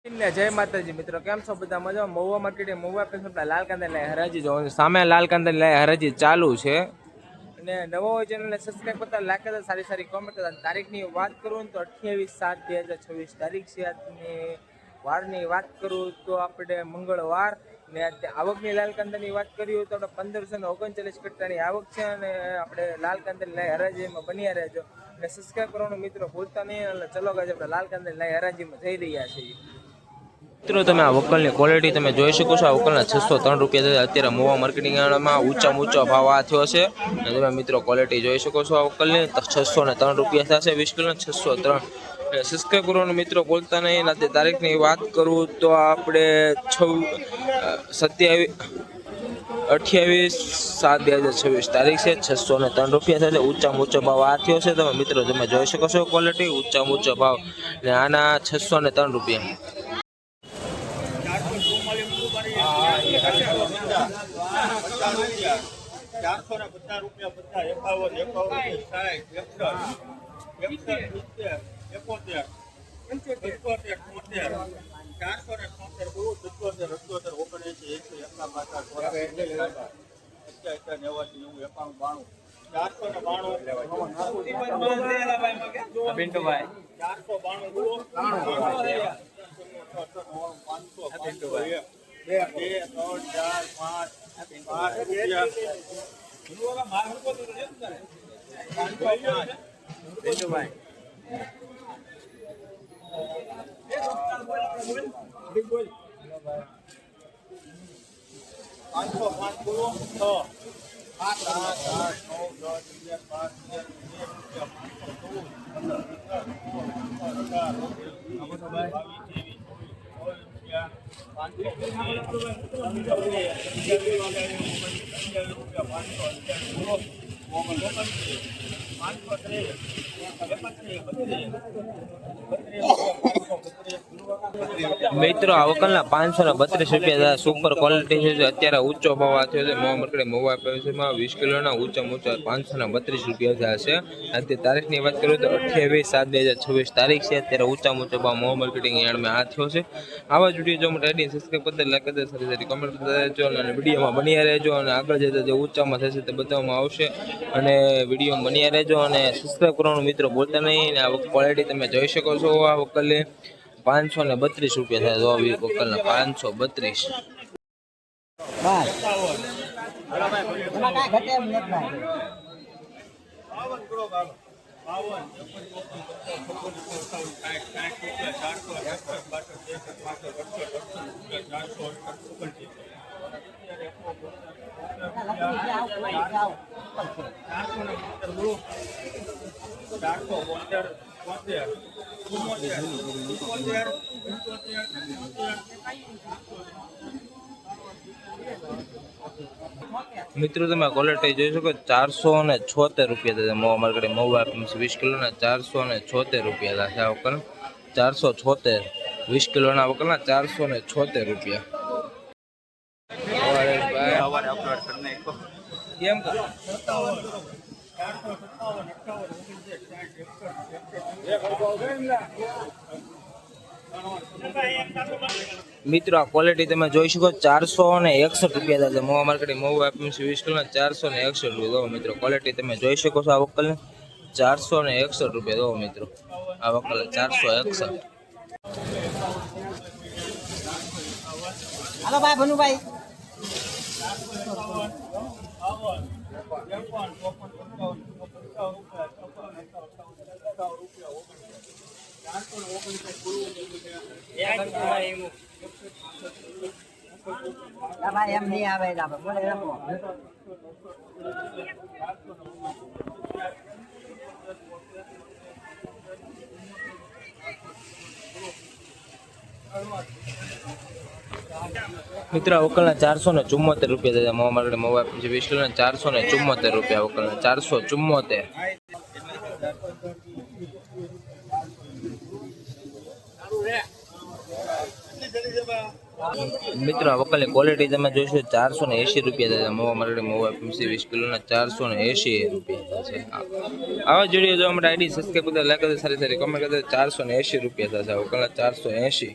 જય માતાજી મિત્રો, કેમ છો બધા? મજા? મહુવા માર્કેટે મહુવા પેશન લાલ કાંદા લાય હરાજી જોવાનું સામે લાલ કાંદા લાય હરાજી ચાલુ છે. અને નવો હોય ચેનલને સબસ્ક્રાઈબ કરતા, લાઈક કરતા, સારી સારી કોમેન્ટ કરતા. તારીખની વાત કરું તો 28/7/2026 તારીખ છે. આજની વારની વાત કરું તો આપણે મંગળવાર ને આવકની લાલ કાંદાની વાત કરીએ તો આપણે 1539 કટ્ટાની આવક છે. અને આપણે લાલ કાંદાની લાય હરાજીમાં બન્યા રહેજો અને સબસ્ક્રાઈબ કરવાનું મિત્રો ભૂલતા નહીં. એટલે ચલો ગાજ આપણે લાલ કાંદાની લાય હરાજીમાં જઈ રહ્યા છીએ. મિત્રો તમે આ વકલની ક્વોલિટી તમે જોઈ શકો છો. આ વકલના 603 રૂપિયા અત્યારે મોવા માર્કેટિંગમાં ઊંચો ભાવ આ થયો છે. અને તમે મિત્રો ક્વોલિટી જોઈ શકો છો. આ વકલની 603 રૂપિયા થશે 20 કિલો 603. સબસ્ક્રાઈબ કરવાનું મિત્રો બોલતા નહીં. આજે તારીખની વાત કરું તો આપણે 28/7/2026 તારીખ છે. 603 રૂપિયા થશે. ઊંચો ભાવ આ થયો છે. તમે મિત્રો તમે જોઈ શકો છો ક્વોલિટી ઊંચો ભાવ ને આના 603 રૂપિયા. 450 રૂપિયા બધા 532 મિત્રો આ વકલના 532 રૂપિયા સુપર ક્વોલિટી છે. અત્યારે ઊંચો ભાવ આ થયો છે. મોવા માર્કેટે મોવા પેશનમાં 20 કિલોના ઊંચા 532 રૂપિયા થયા છે. આજે તારીખની વાત કરું તો 28/7/2026 તારીખ છે. અત્યારે ઊંચા ભાવ મોવા માર્કેટિંગ યાર્ડમાં આ થયો છે. આવા જ વિડીયો જો માટે આઈડી સબસ્ક્રાઈબ કરતા, લાઈક કરતા, સારી સારી કોમેન્ટ કરતા રહેજો અને વિડીયોમાં બન્યા રહેજો. અને આગળ જતા જે ઊંચામાં થશે તે બતાવવામાં આવશે. અને વિડીયોમાં બન્યા રહેજો અને સબસ્ક્રાઈબ કરવાનું મિત્રો બોલતા નહીં. આ ક્વોલિટી તમે જોઈ શકો છો. આ વકલે 532 રૂપિયા થાય. તો વકલના 532. મિત્રો તમે ક્વોલિટી જોઈ શકો 476 રૂપિયા થશે. મોવા માર્કેટે મોવા 20 કિલોના 476 રૂપિયા થશે. આ વકલ 476 20 કિલોના વકલના 476 રૂપિયા. કેમ મિત્રો આ ક્વોલિટી તમે જોઈ શકો 461 રૂપિયા થશે. મોવા માર્કેટે મોવા 20 કિલોના 461 રૂપિયા. મિત્રો ક્વોલિટી તમે જોઈ શકો છો. આ વકલને 461 રૂપિયા. દો મિત્રો આ વકલ 461. હાલો ભાઈ ભનુભાઈ ભાઈ એમ નહીં આવે બોલે રાખો. મિત્રો વકલના 474 રૂપિયા થયા. મોવા માર્કેટે મોવા 20 કિલોના 474 રૂપિયા. વકલના 474. મિત્રો આ વકલની ક્વોલિટી તમે જોઈશો 480 રૂપિયા થશે. મોવા માર્કેટ મોવા 20 કિલોના 480 રૂપિયા થશે. આવા જ વિડીયો જોવા માટે આઈડી સબસ્ક્રાઈબ કરતા, લાઈક કરતા, સારી સારી કોમેન્ટ કરતા 480 રૂપિયા થશે. વકલના 480.